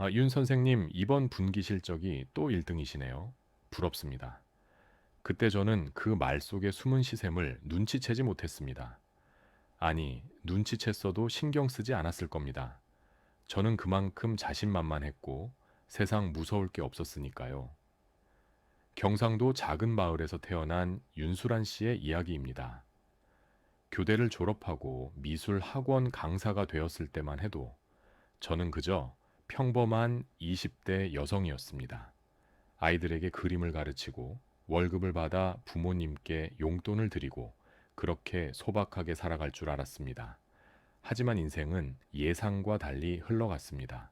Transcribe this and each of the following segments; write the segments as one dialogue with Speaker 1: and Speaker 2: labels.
Speaker 1: 윤 선생님, 이번 분기 실적이 또 1등이시네요. 부럽습니다. 그때 저는 그 말 속의 숨은 시샘을 눈치채지 못했습니다. 아니, 눈치챘어도 신경 쓰지 않았을 겁니다. 저는 그만큼 자신만만했고 세상 무서울 게 없었으니까요. 경상도 작은 마을에서 태어난 윤수란 씨의 이야기입니다. 교대를 졸업하고 미술 학원 강사가 되었을 때만 해도 저는 그저 평범한 20대 여성이었습니다. 아이들에게 그림을 가르치고 월급을 받아 부모님께 용돈을 드리고 그렇게 소박하게 살아갈 줄 알았습니다. 하지만 인생은 예상과 달리 흘러갔습니다.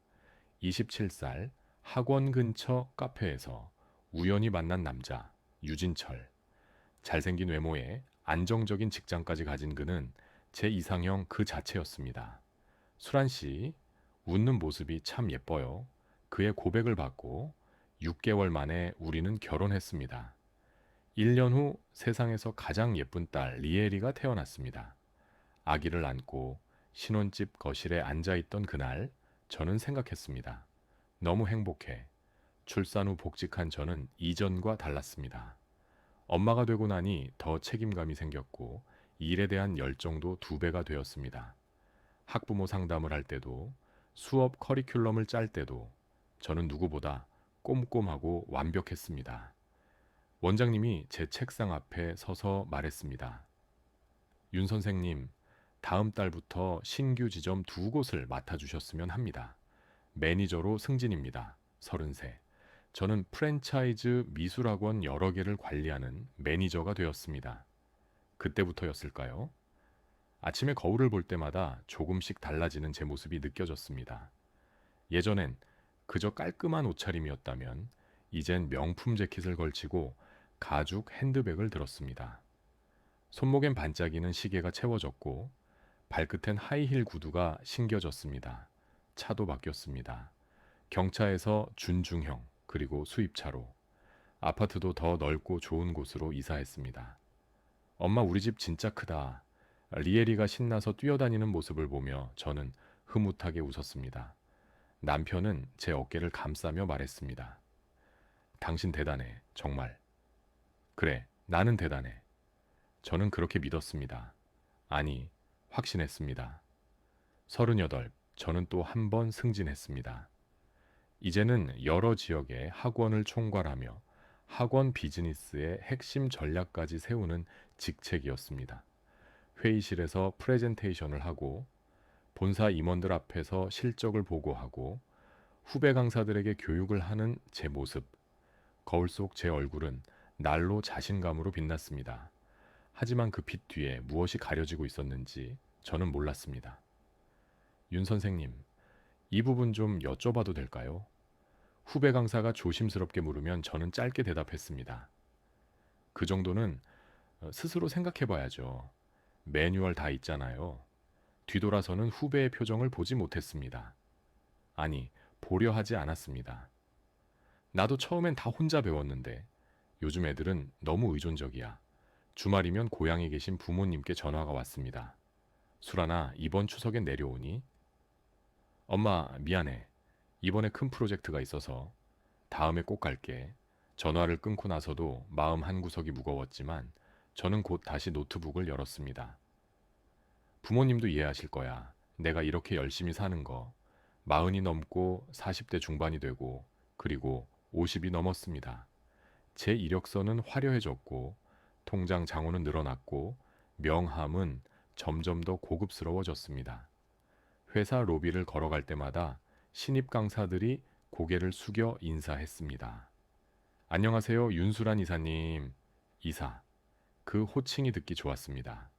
Speaker 1: 27살 학원 근처 카페에서 우연히 만난 남자 유진철. 잘생긴 외모에 안정적인 직장까지 가진 그는 제 이상형 그 자체였습니다. 수란 씨, 웃는 모습이 참 예뻐요. 그의 고백을 받고 6개월 만에 우리는 결혼했습니다. 1년 후 세상에서 가장 예쁜 딸 리에리가 태어났습니다. 아기를 안고 신혼집 거실에 앉아있던 그날 저는 생각했습니다. 너무 행복해. 출산 후 복직한 저는 이전과 달랐습니다. 엄마가 되고 나니 더 책임감이 생겼고 일에 대한 열정도 2배가 되었습니다. 학부모 상담을 할 때도 수업 커리큘럼을 짤 때도 저는 누구보다 꼼꼼하고 완벽했습니다. 원장님이 제 책상 앞에 서서 말했습니다. 윤 선생님, 다음 달부터 신규 지점 2곳을 맡아주셨으면 합니다. 매니저로 승진입니다. 33. 저는 프랜차이즈 미술학원 여러 개를 관리하는 매니저가 되었습니다. 그때부터였을까요? 아침에 거울을 볼 때마다 조금씩 달라지는 제 모습이 느껴졌습니다. 예전엔 그저 깔끔한 옷차림이었다면 이젠 명품 재킷을 걸치고 가죽 핸드백을 들었습니다. 손목엔 반짝이는 시계가 채워졌고 발끝엔 하이힐 구두가 신겨졌습니다. 차도 바뀌었습니다. 경차에서 준중형 그리고 수입차로 아파트도 더 넓고 좋은 곳으로 이사했습니다. 엄마 우리 집 진짜 크다. 리에리가 신나서 뛰어다니는 모습을 보며 저는 흐뭇하게 웃었습니다. 남편은 제 어깨를 감싸며 말했습니다. 당신 대단해, 정말. 그래, 나는 대단해. 저는 그렇게 믿었습니다. 아니, 확신했습니다. 38, 저는 또 한 번 승진했습니다. 이제는 여러 지역의 학원을 총괄하며 학원 비즈니스의 핵심 전략까지 세우는 직책이었습니다. 회의실에서 프레젠테이션을 하고 본사 임원들 앞에서 실적을 보고하고 후배 강사들에게 교육을 하는 제 모습. 거울 속 제 얼굴은 날로 자신감으로 빛났습니다. 하지만 그 빛 뒤에 무엇이 가려지고 있었는지 저는 몰랐습니다. 윤 선생님, 이 부분 좀 여쭤봐도 될까요? 후배 강사가 조심스럽게 물으면 저는 짧게 대답했습니다. 그 정도는 스스로 생각해 봐야죠. 매뉴얼 다 있잖아요. 뒤돌아서는 후배의 표정을 보지 못했습니다. 아니, 보려 하지 않았습니다. 나도 처음엔 다 혼자 배웠는데 요즘 애들은 너무 의존적이야. 주말이면 고향에 계신 부모님께 전화가 왔습니다. 수란아, 이번 추석엔 내려오니? 엄마, 미안해. 이번에 큰 프로젝트가 있어서 다음에 꼭 갈게. 전화를 끊고 나서도 마음 한구석이 무거웠지만 저는 곧 다시 노트북을 열었습니다. 부모님도 이해하실 거야. 내가 이렇게 열심히 사는 거. 40이 넘고 40대 중반이 되고 그리고 50이 넘었습니다. 제 이력서는 화려해졌고 통장 잔고는 늘어났고 명함은 점점 더 고급스러워졌습니다. 회사 로비를 걸어갈 때마다 신입 강사들이 고개를 숙여 인사했습니다. 안녕하세요, 윤수란 이사님. 이사. 그 호칭이 듣기 좋았습니다.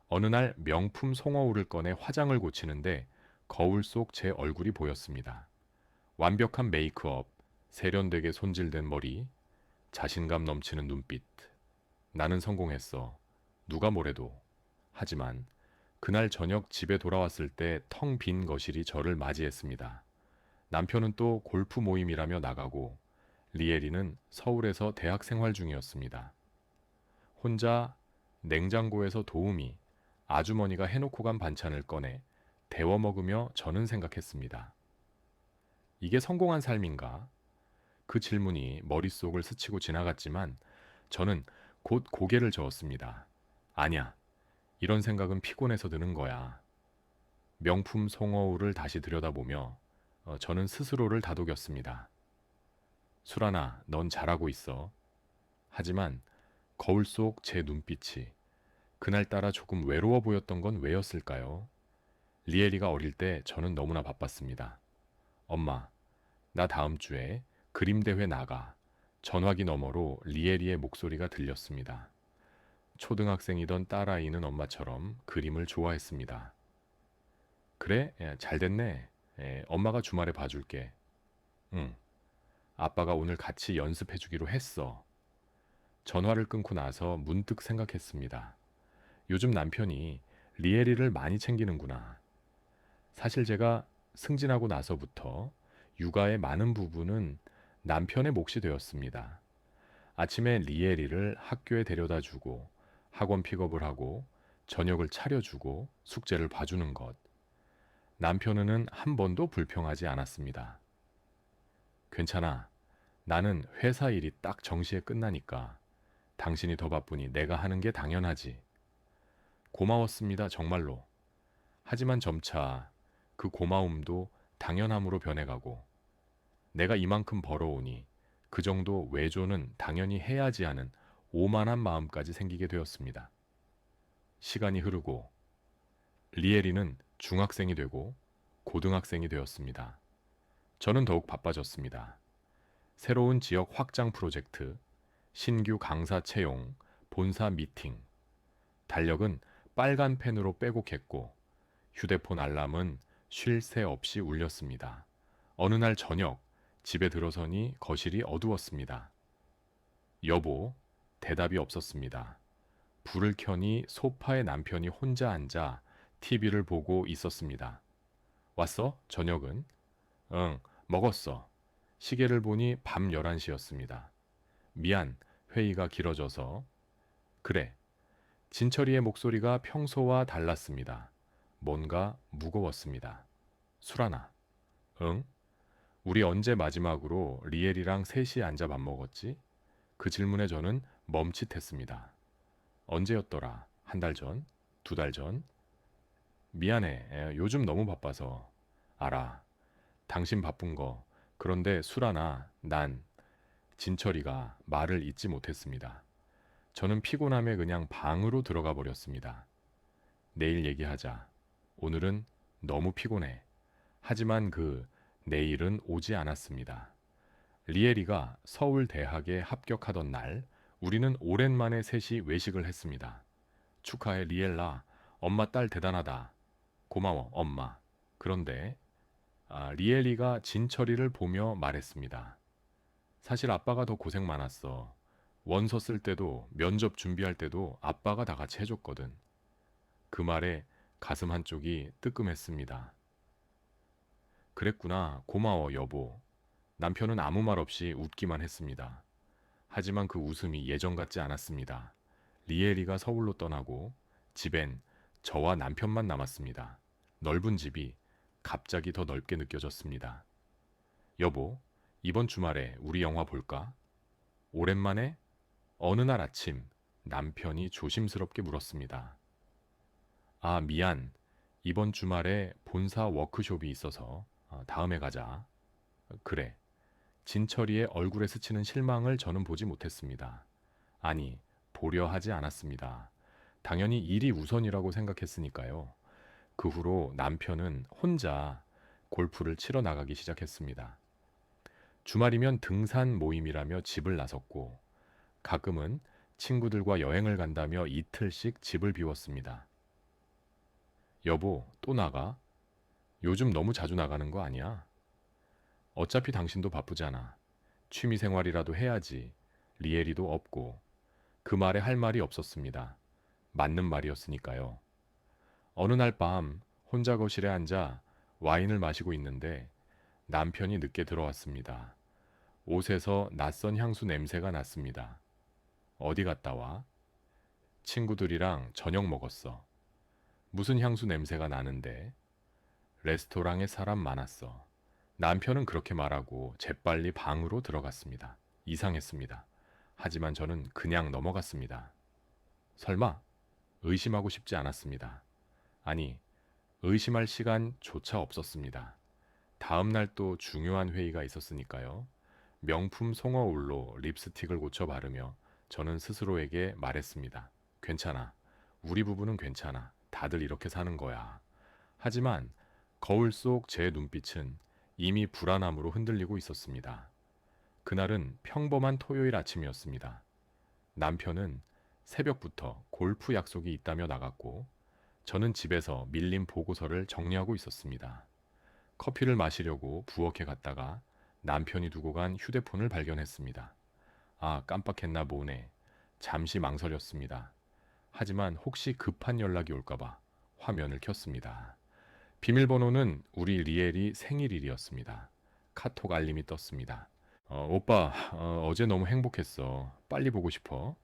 Speaker 1: 어느 날 명품 송어울을 꺼내 화장을 고치는데 거울 속 제 얼굴이 보였습니다. 완벽한 메이크업, 세련되게 손질된 머리, 자신감 넘치는 눈빛. 나는 성공했어. 누가 뭐래도. 하지만 그날 저녁 집에 돌아왔을 때 텅 빈 거실이 저를 맞이했습니다. 남편은 또 골프 모임이라며 나가고 리에리는 서울에서 대학 생활 중이었습니다. 혼자 냉장고에서 도우미, 아주머니가 해놓고 간 반찬을 꺼내 데워 먹으며 저는 생각했습니다. 이게 성공한 삶인가? 그 질문이 머릿속을 스치고 지나갔지만 저는 곧 고개를 저었습니다. 아니야. 이런 생각은 피곤해서 드는 거야. 명품 송어울을 다시 들여다보며 저는 스스로를 다독였습니다. 수라나, 넌 잘하고 있어. 하지만 거울 속 제 눈빛이 그날따라 조금 외로워 보였던 건 왜였을까요? 리에리가 어릴 때 저는 너무나 바빴습니다. 엄마, 나 다음 주에 그림 대회 나가. 전화기 너머로 리에리의 목소리가 들렸습니다. 초등학생이던 딸아이는 엄마처럼 그림을 좋아했습니다. 그래? 잘 됐네. 엄마가 주말에 봐줄게. 응. 아빠가 오늘 같이 연습해 주기로 했어. 전화를 끊고 나서 문득 생각했습니다. 요즘 남편이 리에리를 많이 챙기는구나. 사실 제가 승진하고 나서부터 육아의 많은 부분은 남편의 몫이 되었습니다. 아침에 리에리를 학교에 데려다 주고 학원 픽업을 하고 저녁을 차려주고 숙제를 봐주는 것. 남편은 한 번도 불평하지 않았습니다. 괜찮아. 나는 회사 일이 딱 정시에 끝나니까 당신이 더 바쁘니 내가 하는 게 당연하지. 고마웠습니다, 정말로. 하지만 점차 그 고마움도 당연함으로 변해가고 내가 이만큼 벌어오니 그 정도 외조는 당연히 해야지 하는 오만한 마음까지 생기게 되었습니다. 시간이 흐르고 리에리는 중학생이 되고 고등학생이 되었습니다. 저는 더욱 바빠졌습니다. 새로운 지역 확장 프로젝트, 신규 강사 채용, 본사 미팅. 달력은 빨간 펜으로 빼곡했고 휴대폰 알람은 쉴 새 없이 울렸습니다. 어느 날 저녁 집에 들어서니 거실이 어두웠습니다. 여보, 대답이 없었습니다. 불을 켜니 소파에 남편이 혼자 앉아 TV를 보고 있었습니다. 왔어? 저녁은? 응, 먹었어. 시계를 보니 밤 11시였습니다. 미안, 회의가 길어져서. 그래. 진철이의 목소리가 평소와 달랐습니다. 뭔가 무거웠습니다. 술하나. 응? 우리 언제 마지막으로 리엘이랑 셋이 앉아 밥 먹었지? 그 질문에 저는 멈칫했습니다. 언제였더라? 한 달 전? 두 달 전? 미안해. 요즘 너무 바빠서. 알아. 당신 바쁜 거. 그런데 술하나, 난 진철이가 말을 잇지 못했습니다. 저는 피곤함에 그냥 방으로 들어가 버렸습니다. 내일 얘기하자. 오늘은 너무 피곤해. 하지만 그 내일은 오지 않았습니다. 리에리가 서울대학에 합격하던 날, 우리는 오랜만에 셋이 외식을 했습니다. 축하해, 리엘라. 엄마 딸 대단하다. 고마워, 엄마. 그런데 리엘이가 진철이를 보며 말했습니다. 사실 아빠가 더 고생 많았어. 원서 쓸 때도 면접 준비할 때도 아빠가 다 같이 해줬거든. 그 말에 가슴 한쪽이 뜨끔했습니다. 그랬구나. 고마워, 여보. 남편은 아무 말 없이 웃기만 했습니다. 하지만 그 웃음이 예전 같지 않았습니다. 리에리가 서울로 떠나고 집엔 저와 남편만 남았습니다. 넓은 집이 갑자기 더 넓게 느껴졌습니다. 여보, 이번 주말에 우리 영화 볼까? 오랜만에 어느 날 아침 남편이 조심스럽게 물었습니다. 아, 미안. 이번 주말에 본사 워크숍이 있어서 다음에 가자. 그래. 진철이의 얼굴에 스치는 실망을 저는 보지 못했습니다. 아니, 보려 하지 않았습니다. 당연히 일이 우선이라고 생각했으니까요. 그 후로 남편은 혼자 골프를 치러 나가기 시작했습니다. 주말이면 등산 모임이라며 집을 나섰고 가끔은 친구들과 여행을 간다며 이틀씩 집을 비웠습니다. 여보, 또 나가? 요즘 너무 자주 나가는 거 아니야? 어차피 당신도 바쁘잖아. 취미 생활이라도 해야지. 리에리도 없고. 그 말에 할 말이 없었습니다. 맞는 말이었으니까요. 어느 날 밤 혼자 거실에 앉아 와인을 마시고 있는데 남편이 늦게 들어왔습니다. 옷에서 낯선 향수 냄새가 났습니다. 어디 갔다 와? 친구들이랑 저녁 먹었어. 무슨 향수 냄새가 나는데? 레스토랑에 사람 많았어. 남편은 그렇게 말하고 재빨리 방으로 들어갔습니다. 이상했습니다. 하지만 저는 그냥 넘어갔습니다. 설마 의심하고 싶지 않았습니다. 아니, 의심할 시간조차 없었습니다. 다음 날 또 중요한 회의가 있었으니까요. 명품 송어울로 립스틱을 고쳐 바르며 저는 스스로에게 말했습니다. 괜찮아. 우리 부부는 괜찮아. 다들 이렇게 사는 거야. 하지만 거울 속 제 눈빛은 이미 불안함으로 흔들리고 있었습니다. 그날은 평범한 토요일 아침이었습니다. 남편은 새벽부터 골프 약속이 있다며 나갔고 저는 집에서 밀린 보고서를 정리하고 있었습니다. 커피를 마시려고 부엌에 갔다가 남편이 두고 간 휴대폰을 발견했습니다. 아, 깜빡했나 보네. 잠시 망설였습니다. 하지만 혹시 급한 연락이 올까봐 화면을 켰습니다. 비밀번호는 우리 리엘이 생일일이었습니다. 카톡 알림이 떴습니다. 오빠, 어제 너무 행복했어. 빨리 보고 싶어.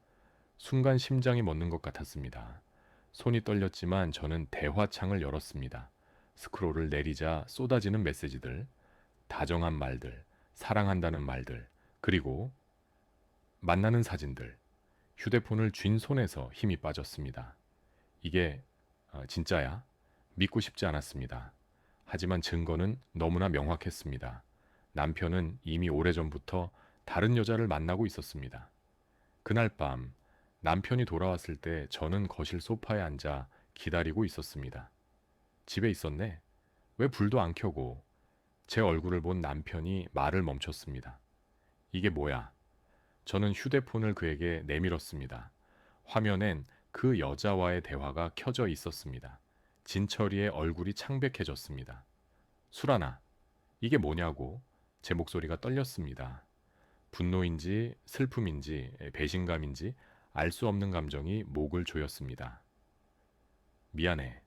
Speaker 1: 순간 심장이 멎는 것 같았습니다. 손이 떨렸지만 저는 대화창을 열었습니다. 스크롤을 내리자 쏟아지는 메시지들, 다정한 말들, 사랑한다는 말들, 그리고 만나는 사진들. 휴대폰을 쥔 손에서 힘이 빠졌습니다. 이게 진짜야? 믿고 싶지 않았습니다. 하지만 증거는 너무나 명확했습니다. 남편은 이미 오래전부터 다른 여자를 만나고 있었습니다. 그날 밤 남편이 돌아왔을 때 저는 거실 소파에 앉아 기다리고 있었습니다. 집에 있었네? 왜 불도 안 켜고? 제 얼굴을 본 남편이 말을 멈췄습니다. 이게 뭐야? 저는 휴대폰을 그에게 내밀었습니다. 화면엔 그 여자와의 대화가 켜져 있었습니다. 진철이의 얼굴이 창백해졌습니다. 수라나, 이게 뭐냐고 제 목소리가 떨렸습니다. 분노인지 슬픔인지 배신감인지 알 수 없는 감정이 목을 조였습니다. 미안해.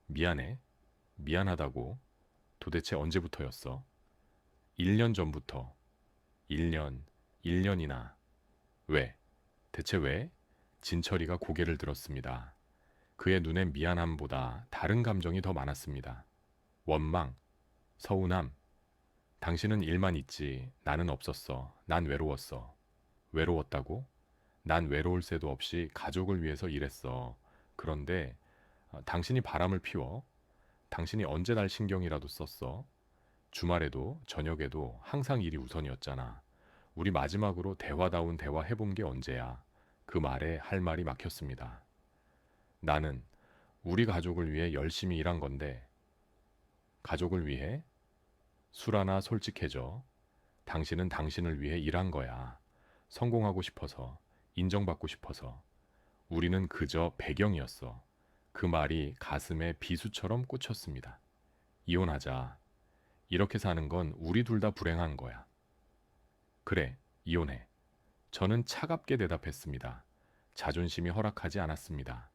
Speaker 1: 미안해. 미안하다고. 도대체 언제부터였어? 1년 전부터. 1년, 1년이나. 왜? 대체 왜? 진철이가 고개를 들었습니다. 그의 눈엔 미안함보다 다른 감정이 더 많았습니다. 원망, 서운함. 당신은 일만 있지. 나는 없었어. 난 외로웠어. 외로웠다고? 난 외로울 새도 없이 가족을 위해서 일했어. 그런데 당신이 바람을 피워? 당신이 언제 날 신경이라도 썼어? 주말에도 저녁에도 항상 일이 우선이었잖아. 우리 마지막으로 대화다운 대화 해본 게 언제야? 그 말에 할 말이 막혔습니다. 나는 우리 가족을 위해 열심히 일한 건데 가족을 위해? 수라나 솔직해져. 당신은 당신을 위해 일한 거야. 성공하고 싶어서, 인정받고 싶어서. 우리는 그저 배경이었어. 그 말이 가슴에 비수처럼 꽂혔습니다. 이혼하자. 이렇게 사는 건 우리 둘 다 불행한 거야. 그래, 이혼해. 저는 차갑게 대답했습니다. 자존심이 허락하지 않았습니다.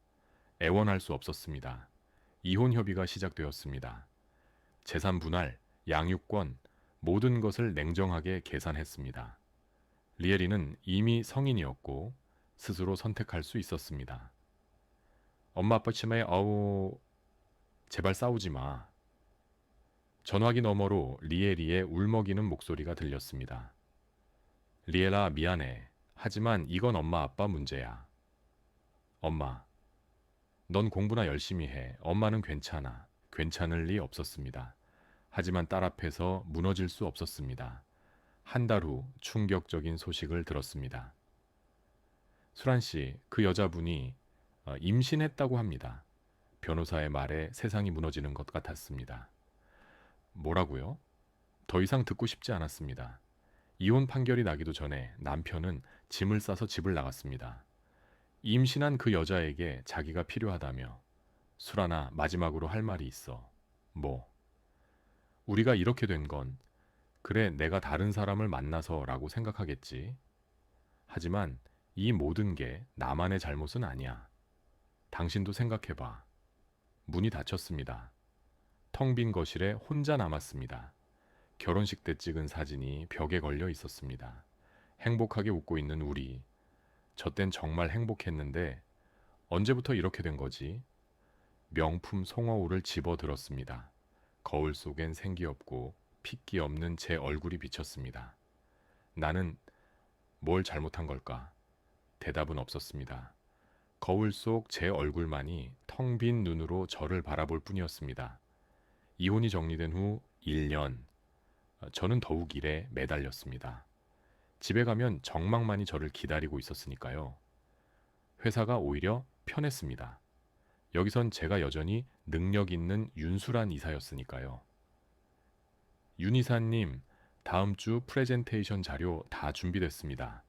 Speaker 1: 애원할 수 없었습니다. 이혼 협의가 시작되었습니다. 재산 분할, 양육권, 모든 것을 냉정하게 계산했습니다. 리에리는 이미 성인이었고 스스로 선택할 수 있었습니다. 엄마 아빠 치마에 제발 싸우지 마. 전화기 너머로 리에리의 울먹이는 목소리가 들렸습니다. 리에라 미안해. 하지만 이건 엄마 아빠 문제야. 엄마, 넌 공부나 열심히 해. 엄마는 괜찮아. 괜찮을 리 없었습니다. 하지만 딸 앞에서 무너질 수 없었습니다. 한 달 후 충격적인 소식을 들었습니다. 수란 씨, 그 여자분이 임신했다고 합니다. 변호사의 말에 세상이 무너지는 것 같았습니다. 뭐라고요? 더 이상 듣고 싶지 않았습니다. 이혼 판결이 나기도 전에 남편은 짐을 싸서 집을 나갔습니다. 임신한 그 여자에게 자기가 필요하다며 수라나 마지막으로 할 말이 있어. 뭐? 우리가 이렇게 된 건 그래 내가 다른 사람을 만나서라고 생각하겠지. 하지만 이 모든 게 나만의 잘못은 아니야. 당신도 생각해봐. 문이 닫혔습니다. 텅 빈 거실에 혼자 남았습니다. 결혼식 때 찍은 사진이 벽에 걸려 있었습니다. 행복하게 웃고 있는 우리. 저 땐 정말 행복했는데 언제부터 이렇게 된 거지? 명품 송어울을 집어 들었습니다. 거울 속엔 생기 없고 핏기 없는 제 얼굴이 비쳤습니다. 나는 뭘 잘못한 걸까? 대답은 없었습니다. 거울 속 제 얼굴만이 텅 빈 눈으로 저를 바라볼 뿐이었습니다. 이혼이 정리된 후 1년, 저는 더욱 일에 매달렸습니다. 집에 가면 정막만이 저를 기다리고 있었으니까요. 회사가 오히려 편했습니다. 여기선 제가 여전히 능력 있는 윤수란 이사였으니까요. 윤 이사님, 다음 주 프레젠테이션 자료 다 준비됐습니다.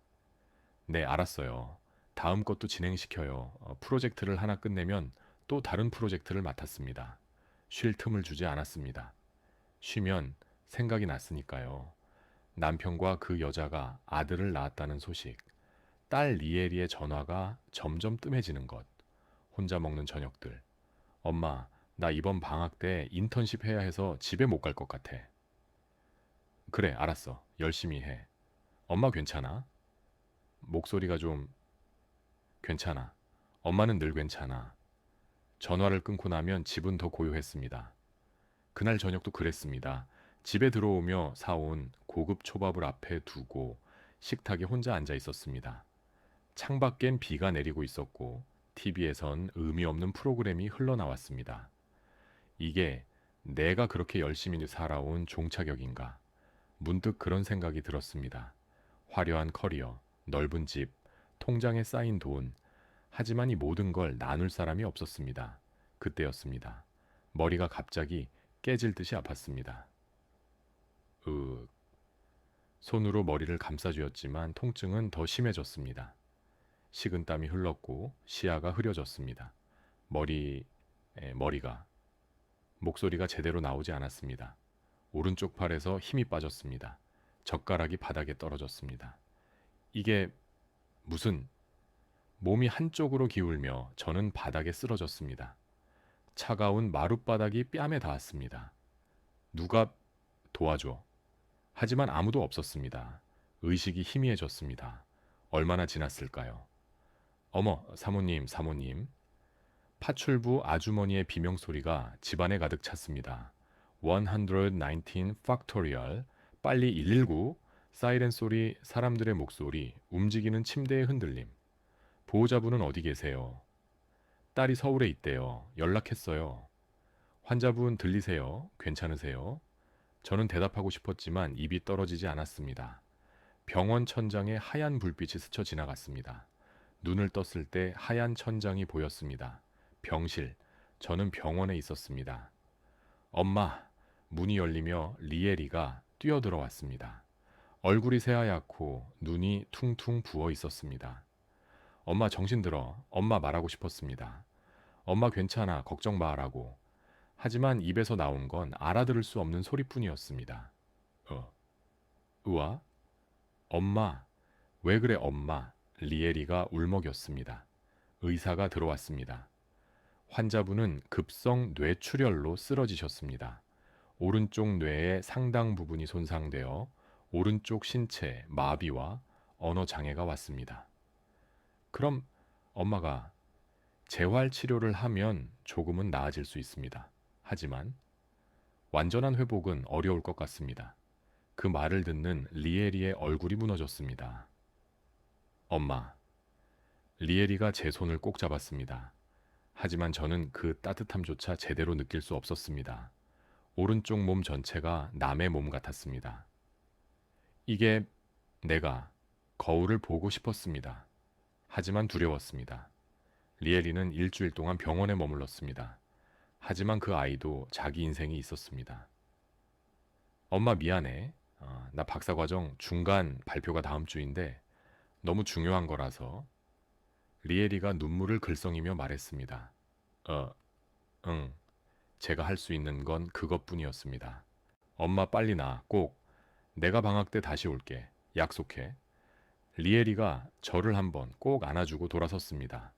Speaker 1: 네, 알았어요. 다음 것도 진행시켜요. 프로젝트를 하나 끝내면 또 다른 프로젝트를 맡았습니다. 쉴 틈을 주지 않았습니다. 쉬면 생각이 났으니까요. 남편과 그 여자가 아들을 낳았다는 소식, 딸 리에리의 전화가 점점 뜸해지는 것, 혼자 먹는 저녁들. 엄마, 나 이번 방학 때 인턴십 해야 해서 집에 못 갈 것 같아. 그래, 알았어. 열심히 해. 엄마 괜찮아? 목소리가 좀 괜찮아. 엄마는 늘 괜찮아. 전화를 끊고 나면 집은 더 고요했습니다. 그날 저녁도 그랬습니다. 집에 들어오며 사온 고급 초밥을 앞에 두고 식탁에 혼자 앉아 있었습니다. 창밖엔 비가 내리고 있었고 TV에선 의미 없는 프로그램이 흘러나왔습니다. 이게 내가 그렇게 열심히 살아온 종착역인가? 문득 그런 생각이 들었습니다. 화려한 커리어, 넓은 집, 통장에 쌓인 돈, 하지만 이 모든 걸 나눌 사람이 없었습니다. 그때였습니다. 머리가 갑자기 깨질 듯이 아팠습니다. 손으로 머리를 감싸쥐었지만 통증은 더 심해졌습니다. 식은땀이 흘렀고 시야가 흐려졌습니다. 머리가, 목소리가 제대로 나오지 않았습니다. 오른쪽 팔에서 힘이 빠졌습니다. 젓가락이 바닥에 떨어졌습니다. 이게 무슨... 몸이 한쪽으로 기울며 저는 바닥에 쓰러졌습니다. 차가운 마룻바닥이 뺨에 닿았습니다. 누가 도와줘. 하지만 아무도 없었습니다. 의식이 희미해졌습니다. 얼마나 지났을까요? 어머, 사모님. 파출부 아주머니의 비명소리가 집안에 가득 찼습니다. 119 팩토리얼, 빨리 119, 사이렌 소리, 사람들의 목소리, 움직이는 침대의 흔들림. 보호자분은 어디 계세요? 딸이 서울에 있대요. 연락했어요. 환자분 들리세요? 괜찮으세요? 저는 대답하고 싶었지만 입이 떨어지지 않았습니다. 병원 천장에 하얀 불빛이 스쳐 지나갔습니다. 눈을 떴을 때 하얀 천장이 보였습니다. 병실. 저는 병원에 있었습니다. 엄마. 문이 열리며 리에리가 뛰어들어왔습니다. 얼굴이 새하얗고 눈이 퉁퉁 부어 있었습니다. 엄마 정신 들어. 엄마 말하고 싶었습니다. 엄마 괜찮아. 걱정 마라고. 하지만 입에서 나온 건 알아들을 수 없는 소리뿐이었습니다. 으아? 엄마. 왜 그래 엄마? 리에리가 울먹였습니다. 의사가 들어왔습니다. 환자분은 급성 뇌출혈로 쓰러지셨습니다. 오른쪽 뇌의 상당 부분이 손상되어 오른쪽 신체 마비와 언어 장애가 왔습니다. 그럼 엄마가 재활 치료를 하면 조금은 나아질 수 있습니다. 하지만 완전한 회복은 어려울 것 같습니다. 그 말을 듣는 리에리의 얼굴이 무너졌습니다. 엄마. 리에리가 제 손을 꼭 잡았습니다. 하지만 저는 그 따뜻함조차 제대로 느낄 수 없었습니다. 오른쪽 몸 전체가 남의 몸 같았습니다. 이게 내가 거울을 보고 싶었습니다. 하지만 두려웠습니다. 리에리는 일주일 동안 병원에 머물렀습니다. 하지만 그 아이도 자기 인생이 있었습니다. 엄마 미안해. 나 박사과정 중간 발표가 다음 주인데 너무 중요한 거라서. 리에리가 눈물을 글썽이며 말했습니다. 응. 제가 할 수 있는 건 그것뿐이었습니다. 엄마 빨리 나. 꼭. 내가 방학 때 다시 올게. 약속해. 리에리가 저를 한번 꼭 안아주고 돌아섰습니다.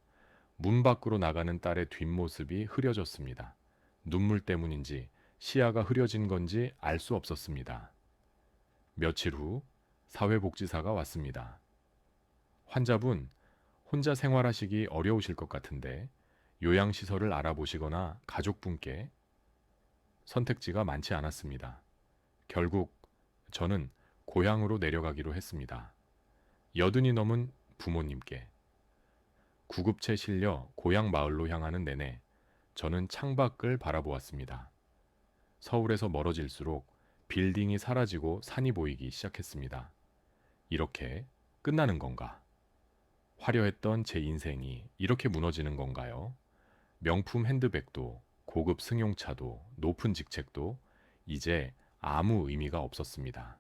Speaker 1: 문 밖으로 나가는 딸의 뒷모습이 흐려졌습니다. 눈물 때문인지 시야가 흐려진 건지 알 수 없었습니다. 며칠 후 사회복지사가 왔습니다. 환자분, 혼자 생활하시기 어려우실 것 같은데 요양시설을 알아보시거나 가족분께. 선택지가 많지 않았습니다. 결국 저는 고향으로 내려가기로 했습니다. 여든이 넘은 부모님께 구급차에 실려 고향 마을로 향하는 내내 저는 창밖을 바라보았습니다. 서울에서 멀어질수록 빌딩이 사라지고 산이 보이기 시작했습니다. 이렇게 끝나는 건가? 화려했던 제 인생이 이렇게 무너지는 건가요? 명품 핸드백도 고급 승용차도 높은 직책도 이제 아무 의미가 없었습니다.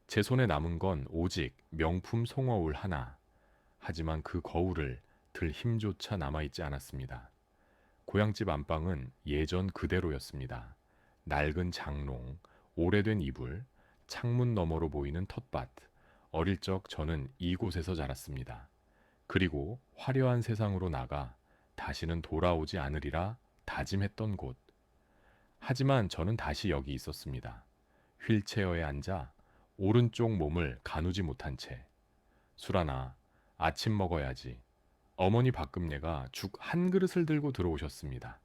Speaker 1: 제 손에 남은 건 오직 명품 송어울 하나. 하지만 그 거울을 들 힘조차 남아있지 않았습니다. 고향집 안방은 예전 그대로였습니다. 낡은 장롱, 오래된 이불, 창문 너머로 보이는 텃밭. 어릴 적 저는 이곳에서 자랐습니다. 그리고 화려한 세상으로 나가 다시는 돌아오지 않으리라 다짐했던 곳. 하지만 저는 다시 여기 있었습니다. 휠체어에 앉아 오른쪽 몸을 가누지 못한 채. 수라나, 아침 먹어야지. 어머니 박금례가 죽 한 그릇을 들고 들어오셨습니다.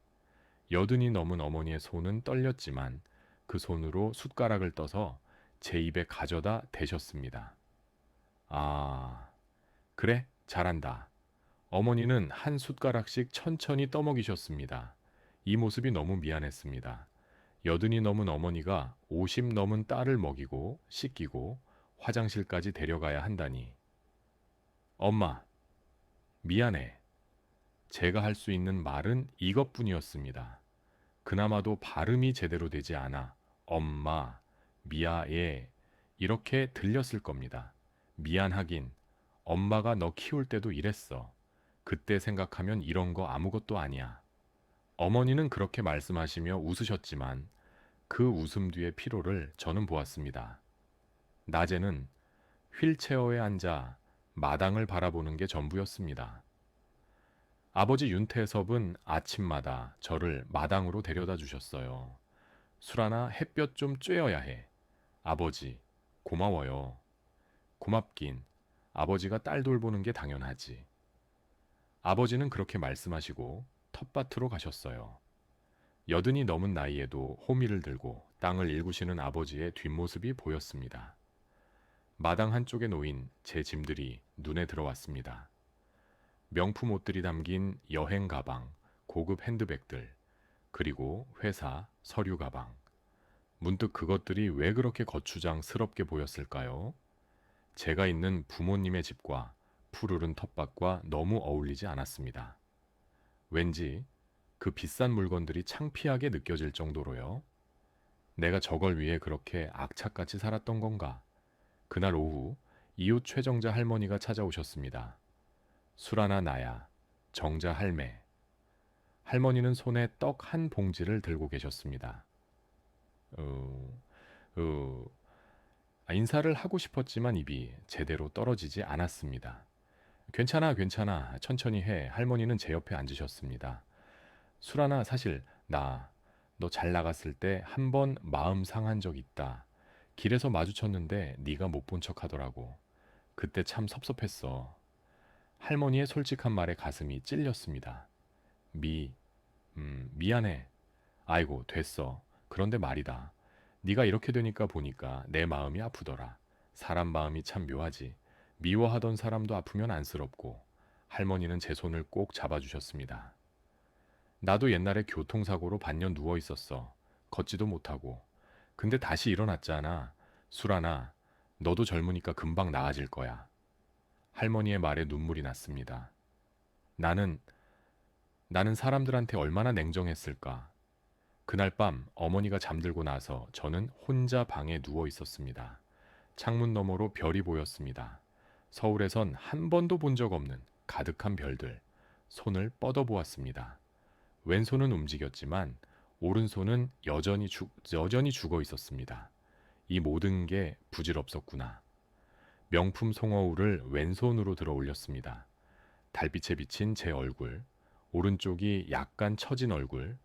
Speaker 1: 여든이 넘은 어머니의 손은 떨렸지만 그 손으로 숟가락을 떠서 제 입에 가져다 대셨습니다. 아, 그래, 잘한다. 어머니는 한 숟가락씩 천천히 떠먹이셨습니다. 이 모습이 너무 미안했습니다. 여든이 넘은 어머니가 50 넘은 딸을 먹이고 씻기고 화장실까지 데려가야 한다니. 엄마, 미안해. 제가 할 수 있는 말은 이것뿐이었습니다. 그나마도 발음이 제대로 되지 않아 엄마, 미아예 이렇게 들렸을 겁니다. 미안하긴 엄마가 너 키울 때도 이랬어. 그때 생각하면 이런 거 아무것도 아니야. 어머니는 그렇게 말씀하시며 웃으셨지만 그 웃음 뒤의 피로를 저는 보았습니다. 낮에는 휠체어에 앉아 마당을 바라보는 게 전부였습니다. 아버지 윤태섭은 아침마다 저를 마당으로 데려다 주셨어요. 수라나 햇볕 좀 쬐어야 해. 아버지, 고마워요. 고맙긴 아버지가 딸 돌보는 게 당연하지. 아버지는 그렇게 말씀하시고 텃밭으로 가셨어요. 여든이 넘은 나이에도 호미를 들고 땅을 일구시는 아버지의 뒷모습이 보였습니다. 마당 한쪽에 놓인 제 짐들이 눈에 들어왔습니다. 명품 옷들이 담긴 여행 가방, 고급 핸드백들, 그리고 회사 서류 가방. 문득 그것들이 왜 그렇게 거추장스럽게 보였을까요? 제가 있는 부모님의 집과 푸르른 텃밭과 너무 어울리지 않았습니다. 왠지 그 비싼 물건들이 창피하게 느껴질 정도로요. 내가 저걸 위해 그렇게 악착같이 살았던 건가? 그날 오후 이웃 최정자 할머니가 찾아오셨습니다. 수라나 나야, 정자 할매. 할머니는 손에 떡 한 봉지를 들고 계셨습니다. 으, 인사를 하고 싶었지만 입이 제대로 떨어지지 않았습니다. 괜찮아, 괜찮아. 천천히 해. 할머니는 제 옆에 앉으셨습니다. 수라나 사실 너 잘 나갔을 때 한 번 마음 상한 적 있다. 길에서 마주쳤는데 네가 못 본 척 하더라고. 그때 참 섭섭했어. 할머니의 솔직한 말에 가슴이 찔렸습니다. 미안해. 아이고, 됐어. 그런데 말이다. 네가 이렇게 되니까 보니까 내 마음이 아프더라. 사람 마음이 참 묘하지. 미워하던 사람도 아프면 안쓰럽고. 할머니는 제 손을 꼭 잡아주셨습니다. 나도 옛날에 교통사고로 반년 누워 있었어. 걷지도 못하고. 근데 다시 일어났잖아. 수라나, 너도 젊으니까 금방 나아질 거야. 할머니의 말에 눈물이 났습니다. 나는 사람들한테 얼마나 냉정했을까. 그날 밤 어머니가 잠들고 나서 저는 혼자 방에 누워 있었습니다. 창문 너머로 별이 보였습니다. 서울에선 한 번도 본 적 없는 가득한 별들. 손을 뻗어보았습니다. 왼손은 움직였지만 오른손은 여전히 죽어 있었습니다. 이 모든 게 부질없었구나. 명품 송어울을 왼손으로 들어 올렸습니다. 달빛에 비친 제 얼굴, 오른쪽이 약간 처진 얼굴,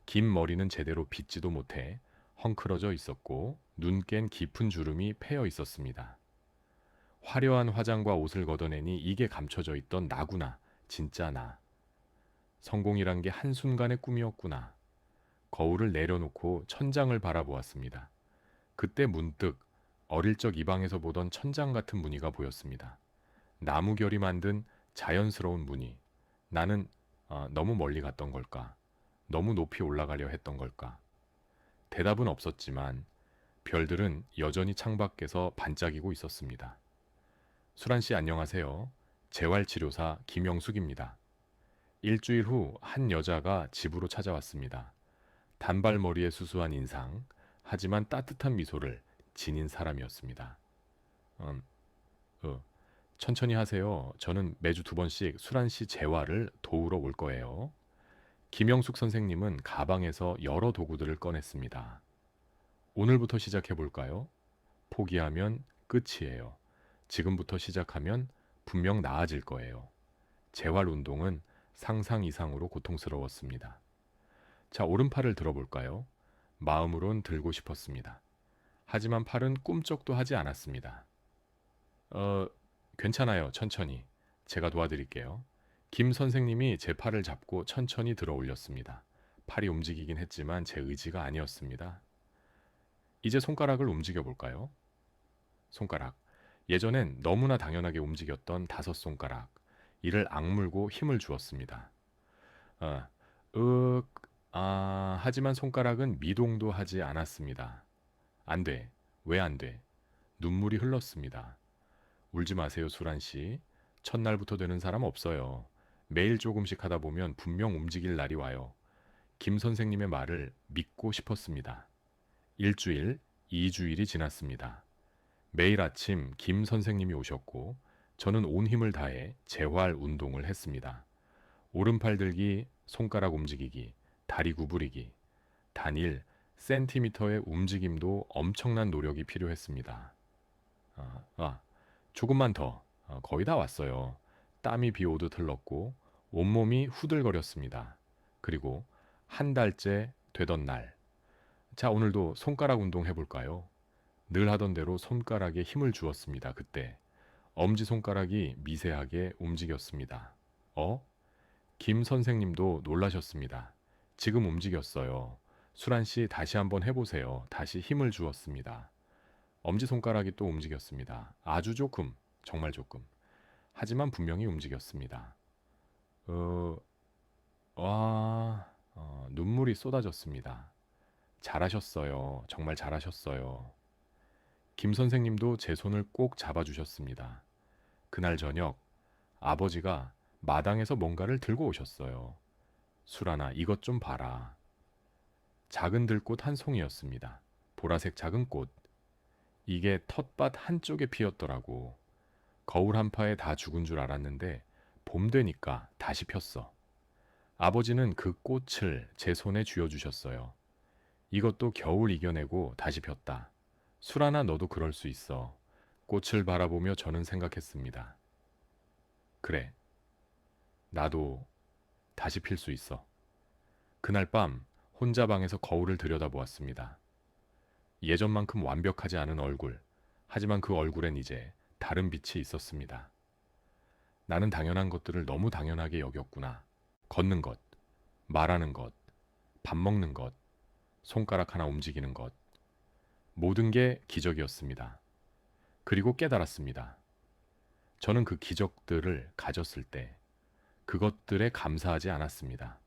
Speaker 1: 긴 머리는 제대로 빗지도 못해 헝클어져 있었고 눈 깬 깊은 주름이 패여 있었습니다. 화려한 화장과 옷을 걷어내니 이게 감춰져 있던 나구나, 진짜 나. 성공이란 게 한순간의 꿈이었구나. 거울을 내려놓고 천장을 바라보았습니다. 그때 문득 어릴 적 이 방에서 보던 천장 같은 무늬가 보였습니다. 나무결이 만든 자연스러운 무늬. 나는 너무 멀리 갔던 걸까? 너무 높이 올라가려 했던 걸까? 대답은 없었지만 별들은 여전히 창밖에서 반짝이고 있었습니다. 수란 씨 안녕하세요. 재활치료사 김영숙입니다. 일주일 후 한 여자가 집으로 찾아왔습니다. 단발머리에 수수한 인상, 하지만 따뜻한 미소를 지닌 사람이었습니다. 음, 어, 천천히 하세요. 저는 매주 2번씩 수란 씨 재활을 도우러 올 거예요. 김영숙 선생님은 가방에서 여러 도구들을 꺼냈습니다. 오늘부터 시작해 볼까요? 포기하면 끝이에요. 지금부터 시작하면 분명 나아질 거예요. 재활 운동은 상상 이상으로 고통스러웠습니다. 자, 오른팔을 들어볼까요? 마음으론 들고 싶었습니다. 하지만 팔은 꿈쩍도 하지 않았습니다. 어, 괜찮아요. 천천히. 제가 도와드릴게요. 김 선생님이 제 팔을 잡고 천천히 들어 올렸습니다. 팔이 움직이긴 했지만 제 의지가 아니었습니다. 이제 손가락을 움직여 볼까요? 손가락. 예전엔 너무나 당연하게 움직였던 5손가락. 이를 악물고 힘을 주었습니다. 어, 윽, 하지만 손가락은 미동도 하지 않았습니다. 안 돼. 왜 안 돼? 눈물이 흘렀습니다. 울지 마세요, 수란 씨. 첫날부터 되는 사람 없어요. 매일 조금씩 하다 보면 분명 움직일 날이 와요. 김 선생님의 말을 믿고 싶었습니다. 일주일, 2주일이 지났습니다. 매일 아침 김 선생님이 오셨고 저는 온 힘을 다해 재활 운동을 했습니다. 오른팔 들기, 손가락 움직이기, 다리 구부리기, 단일 센티미터의 움직임도 엄청난 노력이 필요했습니다. 아, 아, 조금만 더. 거의 다 왔어요. 땀이 비 오듯 흘렀고 온몸이 후들거렸습니다. 그리고 한 달째 되던 날. 자, 오늘도 손가락 운동 해볼까요? 늘 하던 대로 손가락에 힘을 주었습니다. 그때 엄지손가락이 미세하게 움직였습니다. 김 선생님도 놀라셨습니다. 지금 움직였어요. 수란 씨 다시 한번 해보세요. 다시 힘을 주었습니다. 엄지손가락이 또 움직였습니다. 아주 조금, 정말 조금. 하지만 분명히 움직였습니다. 어, 눈물이 쏟아졌습니다. 잘하셨어요. 정말 잘하셨어요. 김 선생님도 제 손을 꼭 잡아주셨습니다. 그날 저녁 아버지가 마당에서 뭔가를 들고 오셨어요. 수란아, 이것 좀 봐라. 작은 들꽃 한 송이였습니다. 보라색 작은 꽃. 이게 텃밭 한쪽에 피었더라고. 거울 한파에 다 죽은 줄 알았는데 봄 되니까 다시 폈어. 아버지는 그 꽃을 제 손에 쥐어주셨어요. 이것도 겨울 이겨내고 다시 폈다. 수란아, 너도 그럴 수 있어. 꽃을 바라보며 저는 생각했습니다. 그래, 나도 다시 필 수 있어. 그날 밤 혼자 방에서 거울을 들여다보았습니다. 예전만큼 완벽하지 않은 얼굴, 하지만 그 얼굴엔 이제 다른 빛이 있었습니다. 나는 당연한 것들을 너무 당연하게 여겼구나. 걷는 것, 말하는 것, 밥 먹는 것, 손가락 하나 움직이는 것. 모든 게 기적이었습니다. 그리고 깨달았습니다. 저는 그 기적들을 가졌을 때 그것들에 감사하지 않았습니다.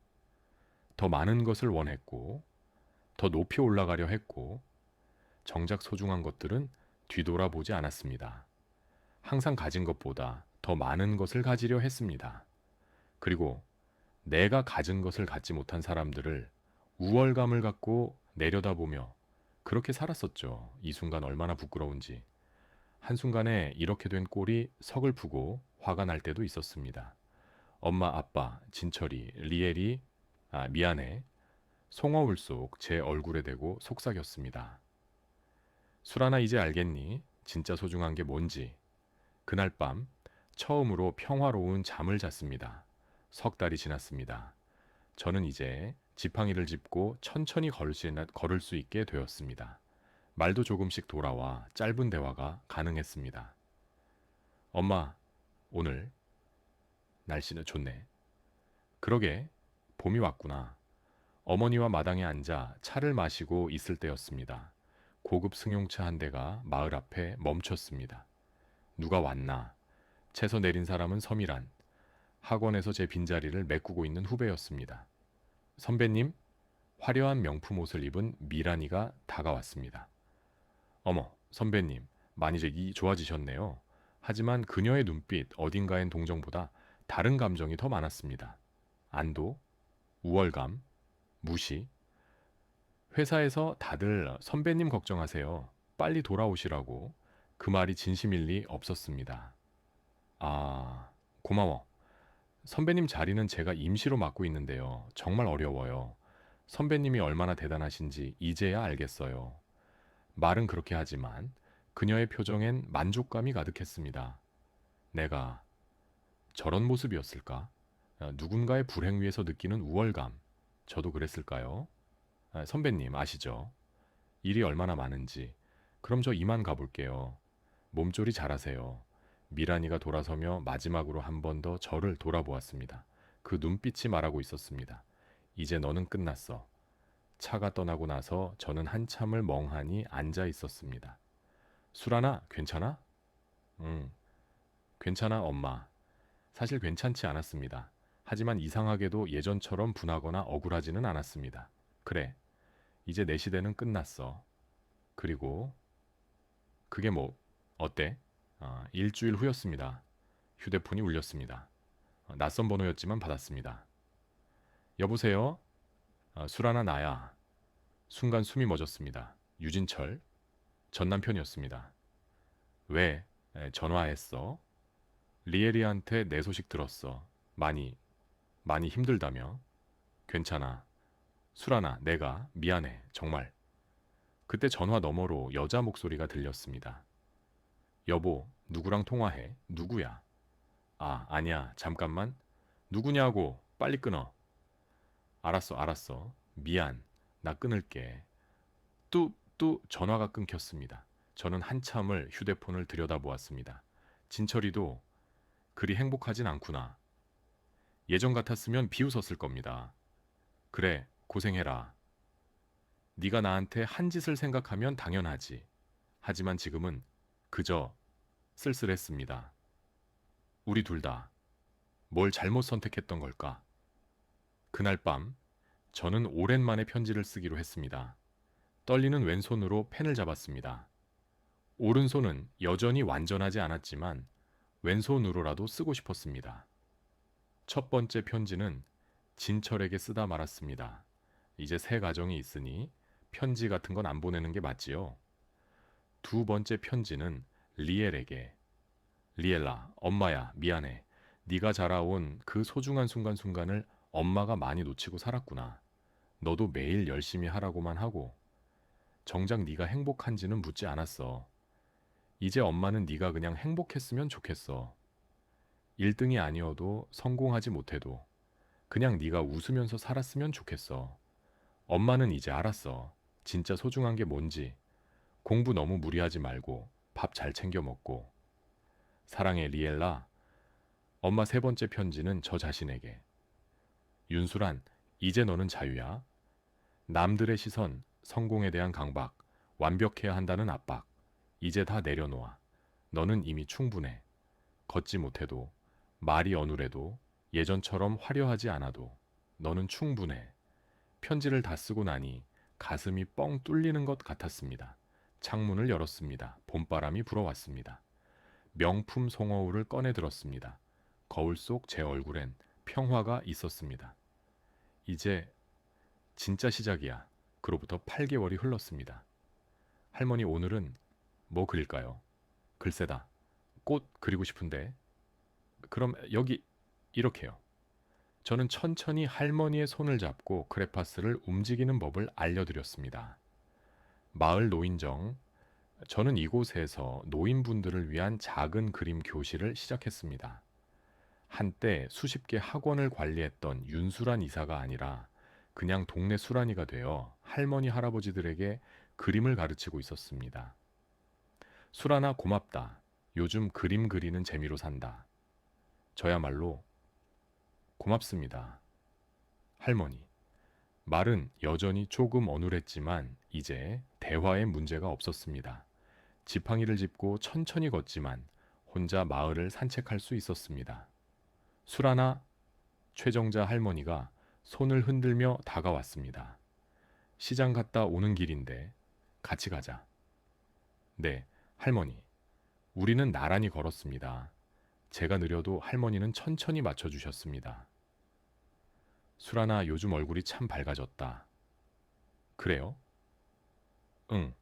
Speaker 1: 더 많은 것을 원했고, 더 높이 올라가려 했고, 정작 소중한 것들은 뒤돌아보지 않았습니다. 항상 가진 것보다 더 많은 것을 가지려 했습니다. 그리고 내가 가진 것을 갖지 못한 사람들을 우월감을 갖고 내려다보며 그렇게 살았었죠. 이 순간 얼마나 부끄러운지. 한순간에 이렇게 된 꼴이 서글프고 화가 날 때도 있었습니다. 엄마, 아빠, 진철이, 리엘이, 미안해. 송어울 속 제 얼굴에 대고 속삭였습니다. 수란아, 이제 알겠니? 진짜 소중한 게 뭔지. 그날 밤 처음으로 평화로운 잠을 잤습니다. 3달이 지났습니다. 저는 이제 지팡이를 짚고 천천히 걸을 수 있게 되었습니다. 말도 조금씩 돌아와 짧은 대화가 가능했습니다. 엄마, 오늘 날씨는 좋네. 그러게, 봄이 왔구나. 어머니와 마당에 앉아 차를 마시고 있을 때였습니다. 고급 승용차 한 대가 마을 앞에 멈췄습니다. 누가 왔나? 채서 내린 사람은 서미란, 학원에서 제 빈자리를 메꾸고 있는 후배였습니다. 선배님? 화려한 명품 옷을 입은 미란이가 다가왔습니다. 어머, 선배님, 많이 좋아지셨네요. 하지만 그녀의 눈빛 어딘가엔 동정보다 다른 감정이 더 많았습니다. 안도, 우월감, 무시. 회사에서 다들 선배님 걱정하세요. 빨리 돌아오시라고. 그 말이 진심일 리 없었습니다. 아, 고마워. 선배님 자리는 제가 임시로 맡고 있는데요. 정말 어려워요. 선배님이 얼마나 대단하신지 이제야 알겠어요. 말은 그렇게 하지만 그녀의 표정엔 만족감이 가득했습니다. 내가 저런 모습이었을까? 누군가의 불행 위에서 느끼는 우월감. 저도 그랬을까요? 선배님 아시죠? 일이 얼마나 많은지. 그럼 저 이만 가볼게요. 몸조리 잘하세요. 미란이가 돌아서며 마지막으로 한 번 더 저를 돌아보았습니다. 그 눈빛이 말하고 있었습니다. 이제 너는 끝났어. 차가 떠나고 나서 저는 한참을 멍하니 앉아 있었습니다. 수라나, 괜찮아? 응, 괜찮아, 엄마. 사실 괜찮지 않았습니다. 하지만 이상하게도 예전처럼 분하거나 억울하지는 않았습니다. 그래, 이제 내 시대는 끝났어. 그리고 그게 뭐, 어때? 일주일 후였습니다. 휴대폰이 울렸습니다. 낯선 번호였지만 받았습니다. 여보세요? 수라나 나야. 순간 숨이 멎었습니다. 유진철, 전 남편이었습니다. 왜? 전화했어? 리에리한테 내 소식 들었어. 많이 힘들다며? 괜찮아. 수라나, 내가 미안해. 정말. 그때 전화 너머로 여자 목소리가 들렸습니다. 여보, 누구랑 통화해? 누구야? 아니야. 잠깐만. 누구냐고. 빨리 끊어. 알았어. 미안. 나 끊을게. 또 전화가 끊겼습니다. 저는 한참을 휴대폰을 들여다보았습니다. 진철이도 그리 행복하진 않구나. 예전 같았으면 비웃었을 겁니다. 그래, 고생해라. 네가 나한테 한 짓을 생각하면 당연하지. 하지만 지금은 그저 쓸쓸했습니다. 우리 둘 다 뭘 잘못 선택했던 걸까? 그날 밤 저는 오랜만에 편지를 쓰기로 했습니다. 떨리는 왼손으로 펜을 잡았습니다. 오른손은 여전히 완전하지 않았지만 왼손으로라도 쓰고 싶었습니다. 첫 번째 편지는 진철에게 쓰다 말았습니다. 이제 새 가정이 있으니 편지 같은 건 안 보내는 게 맞지요. 두 번째 편지는 리엘에게. 리엘라, 엄마야, 미안해. 네가 자라온 그 소중한 순간순간을 엄마가 많이 놓치고 살았구나. 너도 매일 열심히 하라고만 하고 정작 네가 행복한지는 묻지 않았어. 이제 엄마는 네가 그냥 행복했으면 좋겠어. 1등이 아니어도 성공하지 못해도 그냥 네가 웃으면서 살았으면 좋겠어. 엄마는 이제 알았어. 진짜 소중한 게 뭔지. 공부 너무 무리하지 말고 밥 잘 챙겨 먹고. 사랑해 리엘라. 엄마 세 번째 편지는 저 자신에게. 윤수란, 이제 너는 자유야. 남들의 시선, 성공에 대한 강박, 완벽해야 한다는 압박. 이제 다 내려놓아. 너는 이미 충분해. 걷지 못해도, 말이 어눌해도, 예전처럼 화려하지 않아도 너는 충분해. 편지를 다 쓰고 나니 가슴이 뻥 뚫리는 것 같았습니다. 창문을 열었습니다. 봄바람이 불어왔습니다. 명품 송어울을 꺼내 들었습니다. 거울 속 제 얼굴엔 평화가 있었습니다. 이제 진짜 시작이야. 그로부터 8개월이 흘렀습니다. 할머니 오늘은 뭐 그릴까요? 글쎄다. 꽃 그리고 싶은데. 그럼 여기 이렇게요. 저는 천천히 할머니의 손을 잡고 크레파스를 움직이는 법을 알려드렸습니다. 마을 노인정. 저는 이곳에서 노인분들을 위한 작은 그림 교실을 시작했습니다. 한때 수십 개 학원을 관리했던 윤수란 이사가 아니라 그냥 동네 수란이가 되어 할머니 할아버지들에게 그림을 가르치고 있었습니다. 수란아 고맙다. 요즘 그림 그리는 재미로 산다. 저야말로 고맙습니다. 할머니. 말은 여전히 조금 어눌했지만 이제 대화에 문제가 없었습니다. 지팡이를 짚고 천천히 걷지만 혼자 마을을 산책할 수 있었습니다. 수라나 최정자 할머니가 손을 흔들며 다가왔습니다. 시장 갔다 오는 길인데 같이 가자. 네, 할머니. 우리는 나란히 걸었습니다. 제가 느려도 할머니는 천천히 맞춰주셨습니다. 수라나 요즘 얼굴이 참 밝아졌다. 그래요? 응.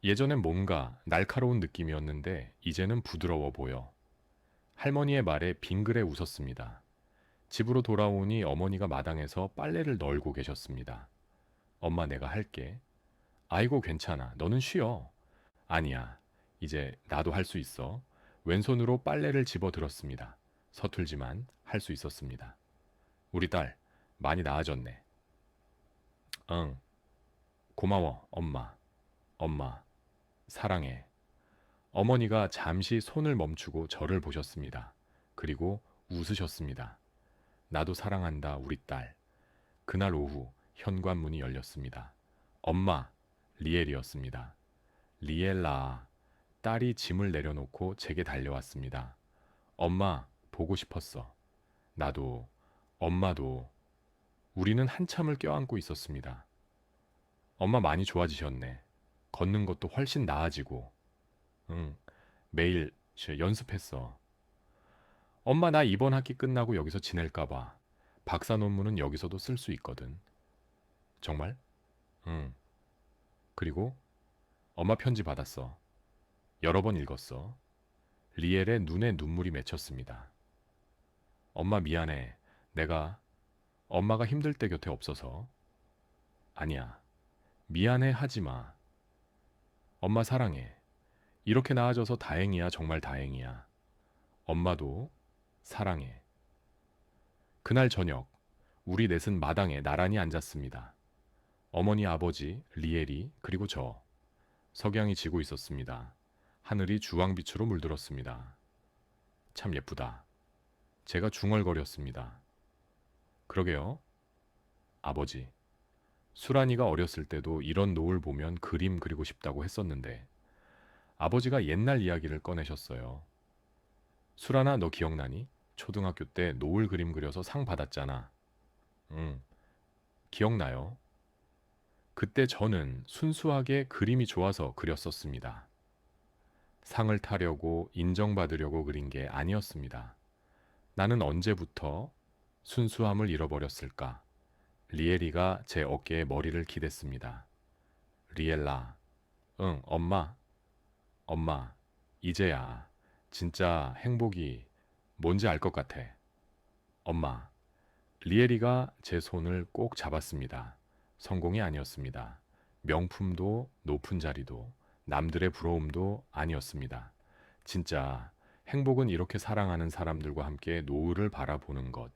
Speaker 1: 예전엔 뭔가 날카로운 느낌이었는데 이제는 부드러워 보여. 할머니의 말에 빙그레 웃었습니다. 집으로 돌아오니 어머니가 마당에서 빨래를 널고 계셨습니다. 엄마 내가 할게. 아이고 괜찮아. 너는 쉬어. 아니야. 이제 나도 할 수 있어. 왼손으로 빨래를 집어 들었습니다. 서툴지만 할 수 있었습니다. 우리 딸 많이 나아졌네. 응. 고마워 엄마. 엄마 사랑해. 어머니가 잠시 손을 멈추고 저를 보셨습니다. 그리고 웃으셨습니다. 나도 사랑한다 우리 딸. 그날 오후 현관문이 열렸습니다. 엄마, 리엘이었습니다. 리엘라, 딸이 짐을 내려놓고 제게 달려왔습니다. 엄마, 보고 싶었어. 나도, 엄마도. 우리는 한참을 껴안고 있었습니다. 엄마 많이 좋아지셨네. 걷는 것도 훨씬 나아지고. 응, 매일 연습했어. 엄마 나 이번 학기 끝나고 여기서 지낼까봐. 박사 논문은 여기서도 쓸 수 있거든. 정말? 응. 그리고 엄마 편지 받았어. 여러 번 읽었어. 리엘의 눈에 눈물이 맺혔습니다. 엄마 미안해. 내가 엄마가 힘들 때 곁에 없어서. 아니야. 미안해 하지 마. 엄마 사랑해. 이렇게 나아져서 다행이야. 정말 다행이야. 엄마도 사랑해. 그날 저녁 우리 넷은 마당에 나란히 앉았습니다. 어머니, 아버지, 리엘이 그리고 저. 석양이 지고 있었습니다. 하늘이 주황빛으로 물들었습니다. 참 예쁘다. 제가 중얼거렸습니다. 그러게요. 아버지. 수란이가 어렸을 때도 이런 노을 보면 그림 그리고 싶다고 했었는데 아버지가 옛날 이야기를 꺼내셨어요. 수란아 너 기억나니? 초등학교 때 노을 그림 그려서 상 받았잖아. 응, 기억나요. 그때 저는 순수하게 그림이 좋아서 그렸었습니다. 상을 타려고 인정받으려고 그린 게 아니었습니다. 나는 언제부터 순수함을 잃어버렸을까? 리엘이가 제 어깨에 머리를 기댔습니다. 리엘라, 응, 엄마, 엄마, 이제야 진짜 행복이 뭔지 알 것 같아. 엄마, 리엘이가 제 손을 꼭 잡았습니다. 성공이 아니었습니다. 명품도 높은 자리도 남들의 부러움도 아니었습니다. 진짜 행복은 이렇게 사랑하는 사람들과 함께 노을을 바라보는 것,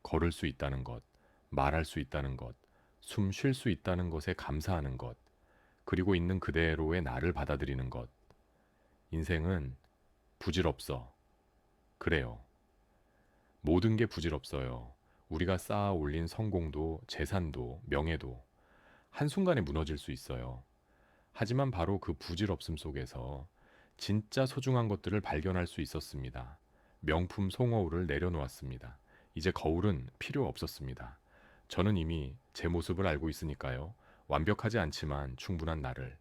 Speaker 1: 걸을 수 있다는 것, 말할 수 있다는 것, 숨 쉴 수 있다는 것에 감사하는 것, 그리고 있는 그대로의 나를 받아들이는 것. 인생은 부질없어. 그래요. 모든 게 부질없어요. 우리가 쌓아 올린 성공도, 재산도, 명예도 한순간에 무너질 수 있어요. 하지만 바로 그 부질없음 속에서 진짜 소중한 것들을 발견할 수 있었습니다. 명품 송어울을 내려놓았습니다. 이제 거울은 필요 없었습니다. 저는 이미 제 모습을 알고 있으니까요. 완벽하지 않지만 충분한 나를.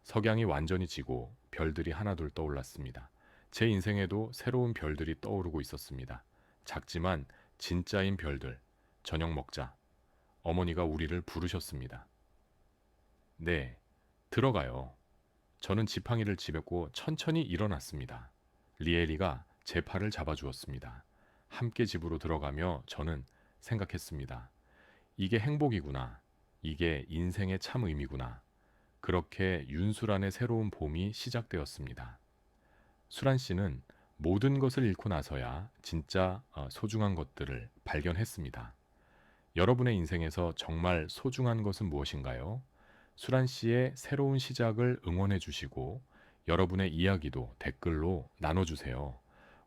Speaker 1: 석양이 완전히 지고 별들이 하나둘 떠올랐습니다. 제 인생에도 새로운 별들이 떠오르고 있었습니다. 작지만 진짜인 별들. 저녁 먹자. 어머니가 우리를 부르셨습니다. 네, 들어가요. 저는 지팡이를 집었고 천천히 일어났습니다. 리엘이가 제 팔을 잡아주었습니다. 함께 집으로 들어가며 저는 생각했습니다. 이게 행복이구나. 이게 인생의 참 의미구나. 그렇게 윤수란의 새로운 봄이 시작되었습니다. 수란 씨는 모든 것을 잃고 나서야 진짜 소중한 것들을 발견했습니다. 여러분의 인생에서 정말 소중한 것은 무엇인가요? 수란 씨의 새로운 시작을 응원해 주시고 여러분의 이야기도 댓글로 나눠주세요.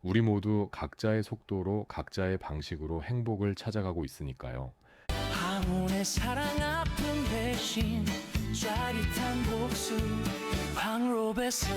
Speaker 1: 우리 모두 각자의 속도로 각자의 방식으로 행복을 찾아가고 있으니까요.
Speaker 2: 항온의 사랑 아픔 대신 짜릿한 복수 황로베사